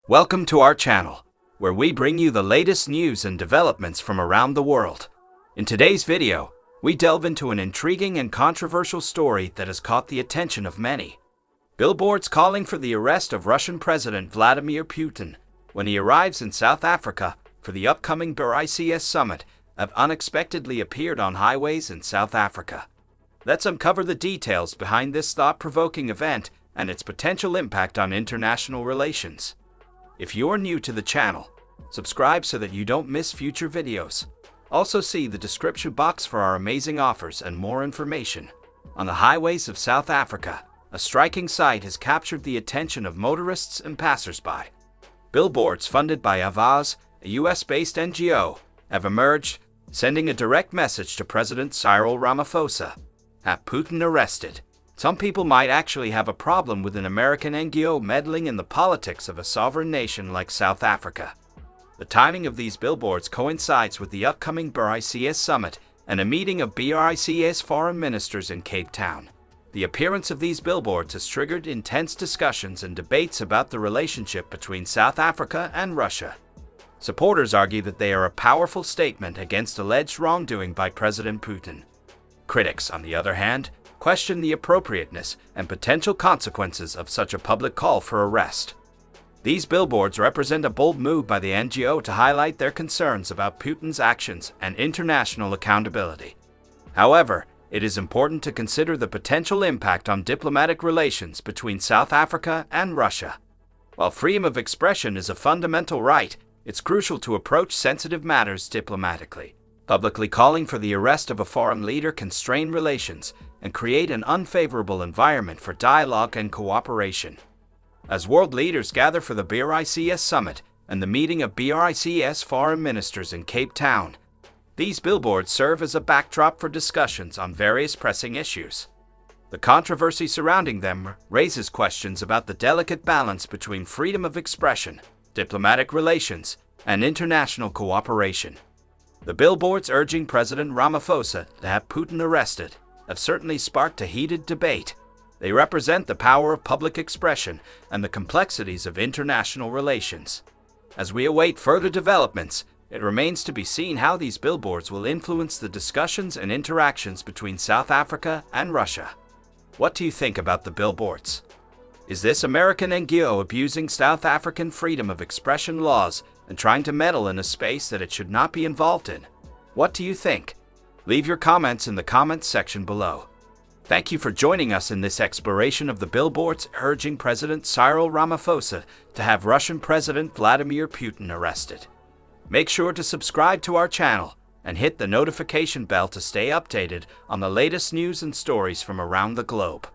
Welcome to our channel, where we bring you the latest news and developments from around the world. In today's video, we delve into an intriguing and controversial story that has caught the attention of many. Billboards calling for the arrest of Russian President Vladimir Putin when he arrives in South Africa for the upcoming BRICS Summit have unexpectedly appeared on highways in South Africa. Let's uncover the details behind this thought-provoking event and its potential impact on international relations. If you're new to the channel, subscribe so that you don't miss future videos. Also see the description box for our amazing offers and more information. On the highways of South Africa, a striking sight has captured the attention of motorists and passersby. Billboards funded by Avaz, a US-based NGO, have emerged, sending a direct message to President Cyril Ramaphosa. Have Putin arrested. Some people might actually have a problem with an American NGO meddling in the politics of a sovereign nation like South Africa. The timing of these billboards coincides with the upcoming BRICS Summit and a meeting of BRICS foreign ministers in Cape Town. The appearance of these billboards has triggered intense discussions and debates about the relationship between South Africa and Russia. Supporters argue that they are a powerful statement against alleged wrongdoing by President Putin. Critics, on the other hand, question the appropriateness and potential consequences of such a public call for arrest. These billboards represent a bold move by the NGO to highlight their concerns about Putin's actions and international accountability. However, it is important to consider the potential impact on diplomatic relations between South Africa and Russia. While freedom of expression is a fundamental right, it's crucial to approach sensitive matters diplomatically. Publicly calling for the arrest of a foreign leader can strain relations and create an unfavorable environment for dialogue and cooperation. As world leaders gather for the BRICS Summit and the meeting of BRICS foreign ministers in Cape Town, these billboards serve as a backdrop for discussions on various pressing issues. The controversy surrounding them raises questions about the delicate balance between freedom of expression, diplomatic relations, and international cooperation. The billboards urging President Ramaphosa to have Putin arrested have certainly sparked a heated debate. They represent the power of public expression and the complexities of international relations. As we await further developments, it remains to be seen how these billboards will influence the discussions and interactions between South Africa and Russia. What do you think about the billboards? Is this American NGO abusing South African freedom of expression laws and trying to meddle in a space that it should not be involved in? What do you think? Leave your comments in the comments section below. Thank you for joining us in this exploration of the billboards urging President Cyril Ramaphosa to have Russian President Vladimir Putin arrested. Make sure to subscribe to our channel and hit the notification bell to stay updated on the latest news and stories from around the globe.